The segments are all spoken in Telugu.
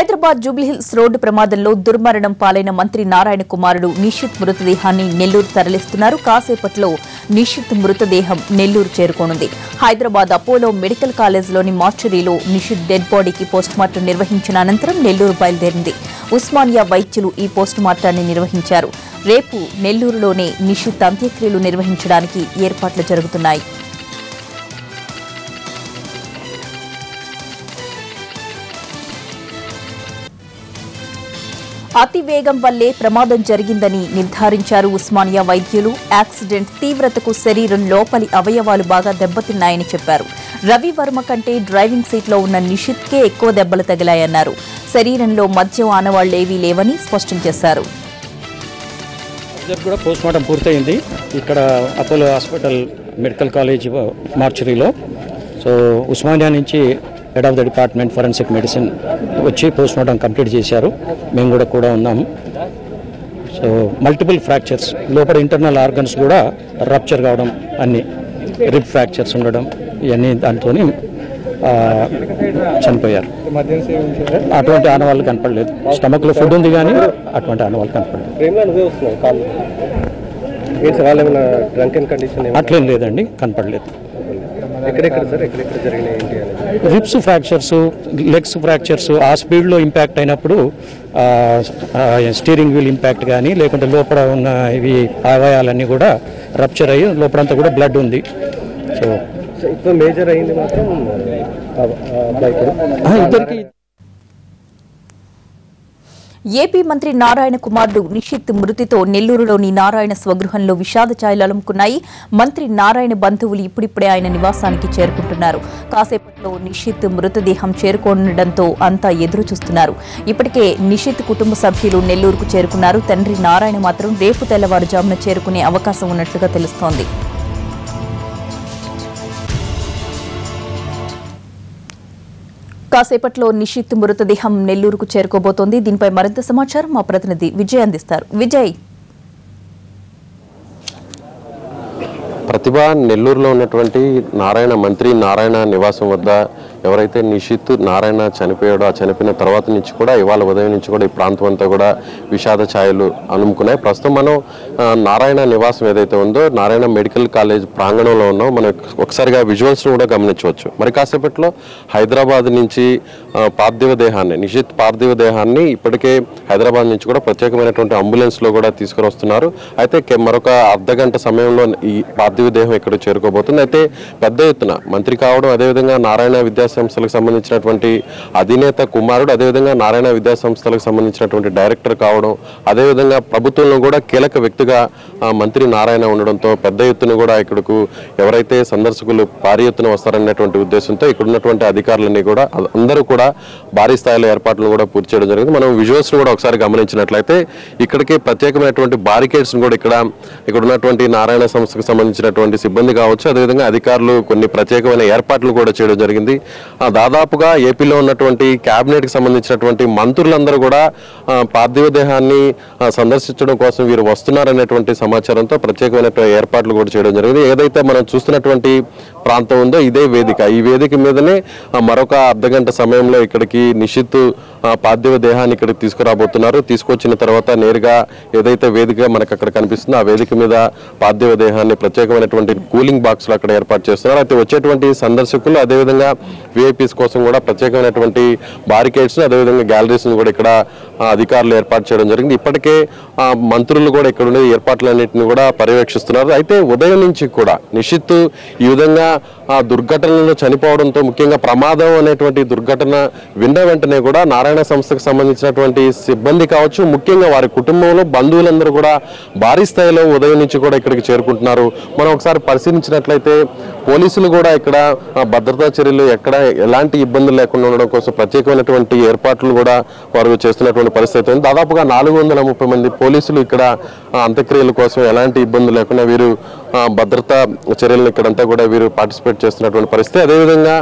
హైదరాబాద్ జూబ్లీహిల్స్ రోడ్డు ప్రమాదంలో దుర్మరణం పాలైన మంత్రి నారాయణ కుమారుడు నిషిత్ మృతదేహాన్ని నెల్లూరు తరలిస్తున్నారు. కాసేపట్లో నిషిత్ మృతదేహం నెల్లూరు చేరుకోనుంది. హైదరాబాద్ అపోలో మెడికల్ కాలేజ్లోని మార్చరీలో నిషిత్ డెడ్ బాడీకి పోస్టుమార్టం నిర్వహించిన అనంతరం నెల్లూరు బయలుదేరింది. ఉస్మానియా వైద్యులు ఈ పోస్టుమార్టాన్ని నిర్వహించారు. రేపు నెల్లూరులోనే నిషిత్ అంత్యక్రియలు నిర్వహించడానికి ఏర్పాట్లు జరుగుతున్నాయి. అతి వేగం వల్లే ప్రమాదం జరిగిందని నిర్ధారించారు ఉస్మానియా వైద్యులు. యాక్సిడెంట్ తీవ్రతకు శరీరం లోపలి అవయవాలు బాగా దెబ్బతిన్నాయని చెప్పారు. రవివర్మ కంటే డ్రైవింగ్ సీట్లో ఉన్న నిషిత్కే ఎక్కువ దెబ్బలు తగిలాయన్నారు. శరీరంలో మద్యం ఆనవాళ్లేవీ లేవని స్పష్టం చేశారు. కూడా పోస్ట్మార్టం పూర్తయింది ఇక్కడ అపోలో హాస్పిటల్ మెడికల్ కాలేజ్ మార్చరీలో. సో ఉస్మానియా నుంచి head of the department forensic medicine వచ్చి పోస్ట్మార్టం కంప్లీట్ చేశారు. మేము కూడా ఉన్నాము. సో మల్టిపుల్ ఫ్రాక్చర్స్, లోపల ఇంటర్నల్ ఆర్గన్స్ కూడా రప్చర్ కావడం, అన్ని రిబ్ ఫ్రాక్చర్స్ ఉండడం, ఇవన్నీ దాంతో చనిపోయారు. అటువంటి ఆనవాళ్ళు కనపడలేదు. స్టమక్లో ఫుడ్ ఉంది కానీ అటువంటి ఆనవాళ్ళు కనపడలేదు. అట్లేం లేదండి, కనపడలేదు. రిబ్స్ ఫ్రాక్చర్స్, లెగ్స్ ఫ్రాక్చర్స్ ఆ స్పీడ్లో ఇంపాక్ట్ అయినప్పుడు స్టీరింగ్ వీల్ ఇంపాక్ట్ కానీ లేకుంటే లోపల ఉన్న ఇవి అవయవాలన్నీ కూడా రప్చర్ అయ్యి లోపలంతా కూడా బ్లడ్ ఉంది. సో ఇప్పుడు మేజర్ అయింది మాత్రం ఇద్దరికి. ఏపీ మంత్రి నారాయణ కుమారుడు నిషిత్ మృతితో నెల్లూరులోని నారాయణ స్వగృహంలో విషాద ఛాయలు అలుముకున్నాయి. మంత్రి నారాయణ బంధువులు ఇప్పుడిప్పుడే ఆయన నివాసానికి చేరుకుంటున్నారు. కాసేపట్లో నిషిత్ మృతదేహం చేరుకోనుండటంతో అంతా ఎదురు చూస్తున్నారు. ఇప్పటికే నిషిత్ కుటుంబ సభ్యులు నెల్లూరుకు చేరుకున్నారు. తండ్రి నారాయణ మాత్రం రేపు తెల్లవారుజామున చేరుకునే అవకాశం ఉన్నట్లుగా తెలుస్తోంది. కాసేపట్లో నిషిత్ మృతదేహం నెల్లూరుకు చేరుకోబోతోంది. దీనిపై మరింత సమాచారం మా ప్రతినిధి విజయ్ అందిస్తారు. విజయ్, ప్రతిభ నెల్లూరులో ఉన్నటువంటి మంత్రి నారాయణ నివాసం వద్ద ఎవరైతే నిషిత్ నారాయణ చనిపోయాడో, ఆ చనిపోయిన తర్వాత నుంచి కూడా ఇవాళ ఉదయం నుంచి కూడా ఈ ప్రాంతం అంతా కూడా విషాద ఛాయలు అలుముకున్నాయి. ప్రస్తుతం మనం నారాయణ నివాసం ఏదైతే ఉందో నారాయణ మెడికల్ కాలేజ్ ప్రాంగణంలో ఉన్నాం. మనం ఒకసారిగా విజువల్స్ కూడా గమనించవచ్చు. మరి కాసేపట్లో హైదరాబాద్ నుంచి నిషిత్ పార్థివ దేహాన్ని ఇప్పటికే హైదరాబాద్ నుంచి కూడా ప్రత్యేకమైనటువంటి అంబులెన్స్లో కూడా తీసుకుని వస్తున్నారు. అయితే మరొక అర్ధగంట సమయంలో ఈ పార్థివ దేహం ఇక్కడ చేరుకోబోతుంది. అయితే పెద్ద ఎత్తున మంత్రి కావడం, అదేవిధంగా నారాయణ విద్యాసంస్థలకు సంబంధించినటువంటి అధినేత కుమారుడు, అదేవిధంగా నారాయణ విద్యాసంస్థలకు సంబంధించినటువంటి డైరెక్టర్ కావడం, అదేవిధంగా ప్రభుత్వంలో కూడా కీలక వ్యక్తిగా మంత్రి నారాయణ ఉండడంతో పెద్ద ఎత్తున కూడా ఇక్కడకు ఎవరైతే సందర్శకులు భారీ ఎత్తున వస్తారనేటువంటి ఉద్దేశంతో ఇక్కడ ఉన్నటువంటి అధికారులన్నీ కూడా అందరూ కూడా భారీ స్థాయిలో ఏర్పాట్లు కూడా పూర్తి చేయడం జరిగింది. మనం విజువల్స్ కూడా ఒకసారి గమనించినట్లయితే ఇక్కడికి ప్రత్యేకమైనటువంటి బారికేడ్స్ కూడా ఇక్కడ ఉన్నటువంటి నారాయణ సంస్థకు సంబంధించినటువంటి సిబ్బంది కావచ్చు, అదేవిధంగా అధికారులు కొన్ని ప్రత్యేకమైన ఏర్పాట్లు కూడా చేయడం జరిగింది. దాదాపుగా ఏపీలో ఉన్నటువంటి కేబినెట్ కి సంబంధించినటువంటి మంత్రులందరూ కూడా పార్థివ దేహాన్ని సందర్శించడం కోసం వీరు వస్తున్నారనేటువంటి సమాచారంతో ప్రత్యేకమైన ఏర్పాట్లు కూడా చేయడం జరిగింది. ఏదైతే మనం చూస్తున్నటువంటి ప్రాంతం ఉందో ఇదే వేదిక. ఈ వేదిక మీదనే మరొక అర్ధగంట సమయంలో ఇక్కడికి నిషిత్ పార్థివ దేహాన్ని ఇక్కడికి తీసుకురాబోతున్నారు. తీసుకొచ్చిన తర్వాత నేరుగా ఏదైతే వేదిక మనకు అక్కడ కనిపిస్తుందో ఆ వేదిక మీద పార్థివ దేహాన్ని ప్రత్యేకమైనటువంటి కూలింగ్ బాక్స్ లో అక్కడ ఏర్పాటు చేస్తున్నారు. అయితే వచ్చేటువంటి సందర్శకులు అదేవిధంగా విఐపీస్ కోసం కూడా ప్రత్యేకమైనటువంటి బారికేడ్స్ అదేవిధంగా గ్యాలరీస్ కూడా ఇక్కడ అధికారులు ఏర్పాటు చేయడం జరిగింది. ఇప్పటికే మంత్రులు కూడా ఇక్కడ ఉండే ఏర్పాట్లన్నింటినీ కూడా పర్యవేక్షిస్తున్నారు. అయితే ఉదయం నుంచి కూడా నిషిత్ ఈ విధంగా ఆ దుర్ఘటనలో చనిపోవడంతో, ముఖ్యంగా ప్రమాదం అనేటువంటి దుర్ఘటన విన్న వెంటనే కూడా నారాయణ సంస్థకు సంబంధించినటువంటి సిబ్బంది కావచ్చు, ముఖ్యంగా వారి కుటుంబంలో బంధువులందరూ కూడా భారీ స్థాయిలో ఉదయం నుంచి కూడా ఇక్కడికి చేరుకుంటున్నారు. మనం ఒకసారి పరిశీలించినట్లయితే పోలీసులు కూడా ఇక్కడ భద్రతా చర్యలు ఎక్కడ ఎలాంటి ఇబ్బందులు లేకుండా ఉండడం కోసం ప్రత్యేకమైనటువంటి ఏర్పాట్లు కూడా వారు చేస్తున్నటువంటి పరిస్థితి ఉంది. దాదాపుగా 430 మంది పోలీసులు ఇక్కడ అంత్యక్రియల కోసం ఎలాంటి ఇబ్బందులు లేకుండా వీరు భద్రతా చర్యలను ఇక్కడంతా కూడా వీరు పార్టిసిపేట్ చేస్తున్నటువంటి పరిస్థితి. అదేవిధంగా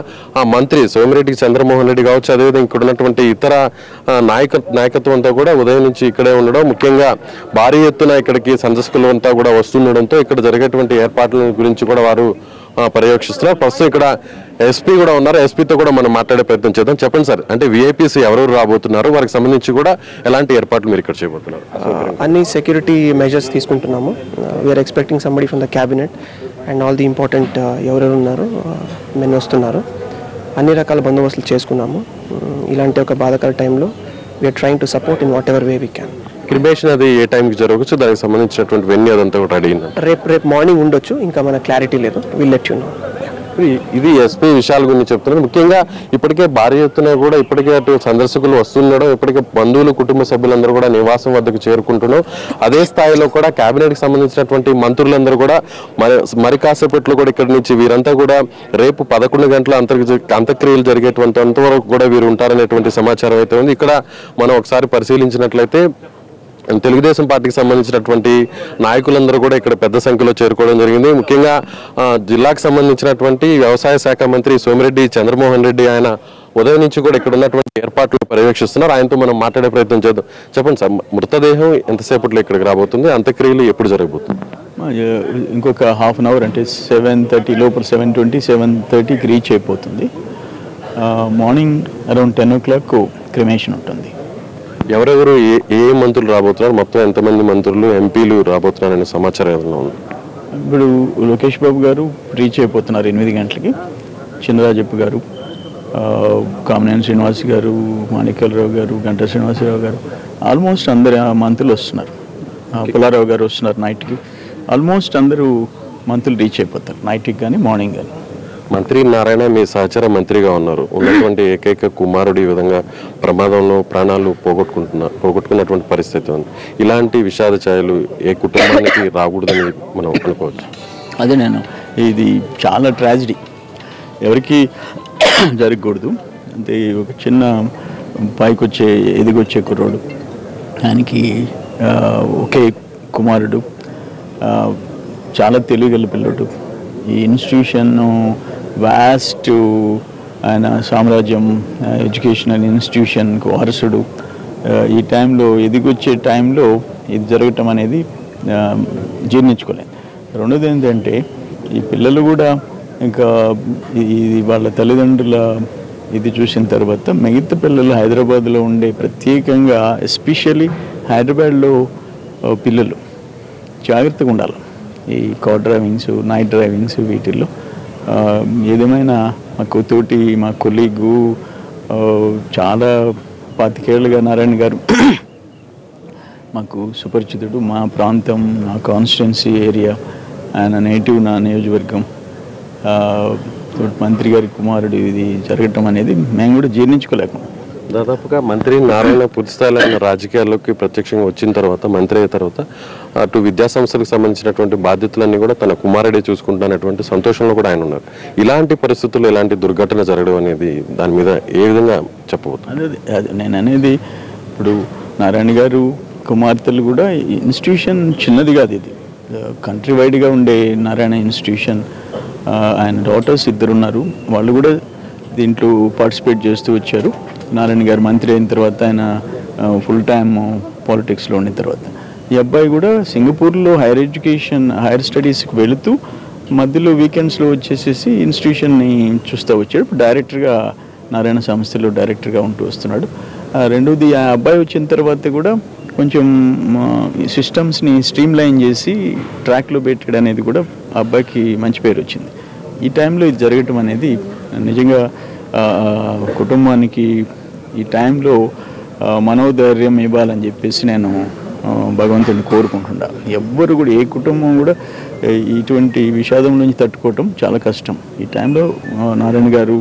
మంత్రి సోమిరెడ్డి చంద్రమోహన్ రెడ్డి కావచ్చు, అదేవిధంగా ఇక్కడ ఉన్నటువంటి ఇతర నాయకత్వం అంతా కూడా ఉదయం నుంచి ఇక్కడే ఉండడం, ముఖ్యంగా భారీ ఎత్తున ఇక్కడికి సందర్శకులు అంతా కూడా వస్తుండడంతో ఇక్కడ జరిగేటువంటి ఏర్పాట్ల గురించి కూడా వారు పర్యవేక్షిస్తున్నారు. ప్రస్తుతం ఇక్కడ ఎస్పీ కూడా ఉన్నారు. ఎస్పీతో కూడా మనం మాట్లాడే ప్రయత్నం చేద్దాం. చెప్పండి సార్, అంటే విఐపీస్ ఎవరెవరు రాబోతున్నారు, వారికి సంబంధించి కూడా ఎలాంటి ఏర్పాట్లు మీరు ఇక్కడ చేయబోతున్నారు? అన్ని సెక్యూరిటీ మెజర్స్ తీసుకుంటున్నాము. We're expecting somebody from the cabinet and all the important ఎవరెవరు ఉన్నారు మెన్ వస్తున్నారు. అన్ని రకాల బందోబస్తులు చేసుకున్నాము. ఇలాంటి ఒక బాధాకర టైంలో we're trying to support in whatever way we can. Cremation అది ఏ టైంకి జరగవచ్చు, దానికి సంబంధించినటువంటి వెన్యూ అదంతా కూడా అడిగింది. రేపు మార్నింగ్ ఉండొచ్చు, ఇంకా మన క్లారిటీ లేదు. Will let you know. ఇది ఎస్పీ విషయాల గురించి చెప్తున్నారు. ముఖ్యంగా ఇప్పటికే భారీ ఎత్తున కూడా ఇప్పటికే అటు సందర్శకులు వస్తుండడం, ఇప్పటికే బంధువులు కుటుంబ సభ్యులందరూ కూడా నివాసం వద్దకు చేరుకుంటున్నాం. అదే స్థాయిలో కూడా కేబినెట్ కి సంబంధించినటువంటి మంత్రులందరూ కూడా మరి కాసేపట్లో కూడా ఇక్కడి నుంచి వీరంతా కూడా రేపు 11 గంటల అంత్యక్రియలు జరిగేటువంటి అంతవరకు కూడా వీరు ఉంటారనేటువంటి సమాచారం అయితే ఉంది. ఇక్కడ మనం ఒకసారి పరిశీలించినట్లయితే తెలుగుదేశం పార్టీకి సంబంధించినటువంటి నాయకులందరూ కూడా ఇక్కడ పెద్ద సంఖ్యలో చేరుకోవడం జరిగింది. ముఖ్యంగా జిల్లాకు సంబంధించినటువంటి వ్యవసాయ శాఖ మంత్రి సోమిరెడ్డి చంద్రమోహన్ రెడ్డి ఆయన ఉదయం నుంచి కూడా ఇక్కడ ఉన్నటువంటి ఏర్పాట్లు పర్యవేక్షిస్తున్నారు. ఆయనతో మనం మాట్లాడే ప్రయత్నం చేద్దాం. చెప్పండి సార్, మృతదేహం ఎంతసేపట్లో ఇక్కడికి రాబోతుంది, అంత్యక్రియలు ఎప్పుడు జరగబోతుంది? ఇంకొక హాఫ్ అన్ అవర్, అంటే 7:30 లోపల 7:20, 7:30కి రీచ్ అయిపోతుంది. మార్నింగ్ అరౌండ్ 10 o'clock క్రిమేషన్ ఉంటుంది. ఎవరెవరు ఏ మంత్రులు రాబోతున్నారు, మొత్తం ఎంతమంది మంత్రులు ఎంపీలు రాబోతున్నారు అనే సమాచారం ఏదైనా ఉంది? ఇప్పుడు లోకేష్ బాబు గారు రీచ్ అయిపోతున్నారు 8 గంటలకి. చినరాజప్ప గారు, కామినేని శ్రీనివాస్ గారు, మాణిక్యాలరావు గారు, గంటా శ్రీనివాసరావు గారు, ఆల్మోస్ట్ అందరు మంత్రులు వస్తున్నారు. పుల్లారావు గారు వస్తున్నారు నైట్కి. ఆల్మోస్ట్ అందరూ మంత్రులు రీచ్ అయిపోతారు నైట్కి కానీ మార్నింగ్ కానీ. మంత్రి నారాయణ మీ సహచర మంత్రిగా ఉన్నారు. ఉన్నటువంటి ఏకైక కుమారుడు ఈ విధంగా ప్రమాదంలో ప్రాణాలు పోగొట్టుకున్నటువంటి పరిస్థితి ఉంది. ఇలాంటి విషాద ఛాయలు ఏ కుటుంబానికి రాకూడదని మనం అనుకోవచ్చు. అదే ఇది చాలా ట్రాజడీ, ఎవరికి జరగకూడదు. అంటే ఒక చిన్న పైకి ఎదిగొచ్చే కుర్రోడు, ఆయనకి ఒకే కుమారుడు, చాలా తెలివిగల పిల్లడు. ఈ ఇన్స్టిట్యూషన్ వాస్ట్ ఆయన సామ్రాజ్యం, ఎడ్యుకేషనల్ ఇన్స్టిట్యూషన్కు వారసుడు. ఈ టైంలో ఎదిగొచ్చే టైంలో ఇది జరగటం అనేది జీర్ణించుకోలేదు. రెండోది ఏంటంటే ఈ పిల్లలు కూడా ఇంకా ఇది వాళ్ళ తల్లిదండ్రుల ఇది చూసిన తర్వాత మిగతా పిల్లలు హైదరాబాద్లో ఉండే, ప్రత్యేకంగా ఎస్పెషల్లీ హైదరాబాద్లో పిల్లలు జాగ్రత్తగా ఉండాలి. ఈ కార్ డ్రైవింగ్స్, నైట్ డ్రైవింగ్స్, వీటిల్లో ఏదేమైనా మా కొలీగు చాలా 25 ఏళ్ళుగా నారాయణ గారు మాకు సుపరిచితుడు. మా ప్రాంతం, నా కాన్స్టిట్యున్సీ ఏరియా, ఆయన నేటివ్, నా నియోజకవర్గం. మంత్రి గారి కుమారుడు ఇది జరగటం అనేది మేము కూడా జీర్ణించుకోలేకపోయాం. దాదాపుగా మంత్రి నారాయణ పూర్తిస్థాయిలో రాజకీయాల్లోకి ప్రత్యక్షంగా వచ్చిన తర్వాత, మంత్రి అయిన తర్వాత అటు విద్యాసంస్థలకు సంబంధించినటువంటి బాధ్యతలన్నీ కూడా తన కుమారుడే చూసుకుంటున్నటువంటి సంతోషంలో కూడా ఆయన ఉన్నారు. ఇలాంటి పరిస్థితుల్లో ఇలాంటి దుర్ఘటన జరగడం అనేది దాని మీద ఏ విధంగా చెప్పబోతుంది? అదే నేను అనేది, ఇప్పుడు నారాయణ గారు కుమార్తెలు కూడా ఇన్స్టిట్యూషన్ చిన్నది కాదు, ఇది కంట్రీ వైడ్గా ఉండే నారాయణ ఇన్స్టిట్యూషన్. ఆయన డాటర్స్ 2 ఉన్నారు, వాళ్ళు కూడా దీంట్లో పార్టిసిపేట్ చేస్తూ వచ్చారు. నారాయణ గారు మంత్రి అయిన తర్వాత ఆయన ఫుల్ టైమ్ పాలిటిక్స్లో ఉండిన తర్వాత ఈ అబ్బాయి కూడా సింగపూర్లో హైయర్ స్టడీస్కి వెళుతూ మధ్యలో వీకెండ్స్లో వచ్చేసేసి ఇన్స్టిట్యూషన్ని చూస్తూ వచ్చాడు. డైరెక్టర్గా నారాయణ సంస్థలో డైరెక్టర్గా ఉంటూ వస్తున్నాడు. రెండోది, ఆ అబ్బాయి వచ్చిన తర్వాత కూడా కొంచెం సిస్టమ్స్ని స్ట్రీమ్ లైన్ చేసి ట్రాక్లో పెట్టడం అనేది కూడా ఆ అబ్బాయికి మంచి పేరు వచ్చింది. ఈ టైంలో ఇది జరగటం అనేది నిజంగా కుటుంబానికి ఈ టైంలో మనోధైర్యం ఇవ్వాలని చెప్పేసి నేను భగవంతుడిని కోరుకుంటున్నా. ఎవ్వరు కూడా, ఏ కుటుంబం కూడా ఇటువంటి విషాదం నుంచి తట్టుకోవటం చాలా కష్టం. ఈ టైంలో నారాయణ గారు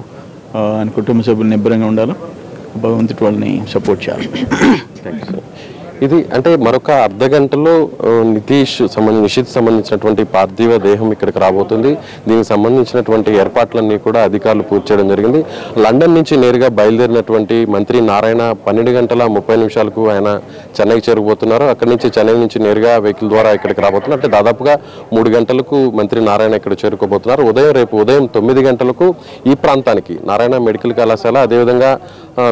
ఆయన కుటుంబ సభ్యులు నిబ్బరంగా ఉండాలి, భగవంతుడి వాళ్ళని సపోర్ట్ చేయాలి. ఇది అంటే మరొక అర్ధ గంటలో నిషిత్ సంబంధించినటువంటి పార్థివ దేహం ఇక్కడికి రాబోతుంది. దీనికి సంబంధించినటువంటి ఏర్పాట్లన్నీ కూడా అధికారులు పూర్తి చేయడం జరిగింది. లండన్ నుంచి నేరుగా బయలుదేరినటువంటి మంత్రి నారాయణ 12:30 ఆయన చెన్నైకి చేరుకుపోతున్నారు. అక్కడి నుంచి చెన్నై నుంచి నేరుగా వెహికల్ ద్వారా ఇక్కడికి రాబోతున్నారు. అంటే దాదాపుగా 3 గంటలకు మంత్రి నారాయణ ఇక్కడ చేరుకోబోతున్నారు. రేపు ఉదయం 9 గంటలకు ఈ ప్రాంతానికి నారాయణ మెడికల్ కళాశాల, అదేవిధంగా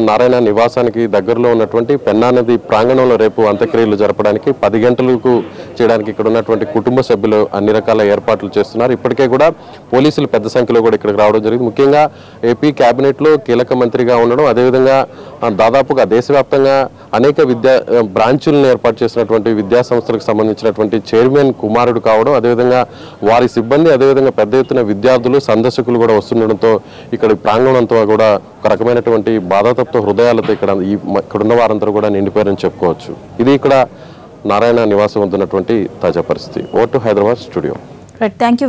నారాయణ నివాసానికి దగ్గరలో ఉన్నటువంటి పెన్నా నది ప్రాంగణంలో రేపు అంత్యక్రియలు జరపడానికి 10 గంటలకు చేయడానికి ఇక్కడ ఉన్నటువంటి కుటుంబ సభ్యులు అన్ని రకాల ఏర్పాట్లు చేస్తున్నారు. ఇప్పటికే కూడా పోలీసులు పెద్ద సంఖ్యలో కూడా ఇక్కడికి రావడం జరిగింది. ముఖ్యంగా ఏపీ కేబినెట్లో కీలక మంత్రిగా ఉండడం, అదేవిధంగా దాదాపుగా దేశవ్యాప్తంగా అనేక బ్రాంచులను ఏర్పాటు చేసినటువంటి విద్యా సంస్థలకు సంబంధించినటువంటి చైర్మన్ కుమారుడు కావడం, అదేవిధంగా వారి సిబ్బంది, అదేవిధంగా పెద్ద ఎత్తున విద్యార్థులు సందర్శకులు కూడా వస్తుండడంతో ఇక్కడ ప్రాంగణం అంతా కూడా ఒక రకమైనటువంటి బాధాతప్త హృదయాలతో ఇక్కడున్న వారందరూ కూడా నిండిపోయారని చెప్పుకోవచ్చు. ఇది ఇక్కడ నారాయణ నివాసం వద్ద ఉన్నటువంటి తాజా పరిస్థితి. Vote Hyderabad studio. Thank you.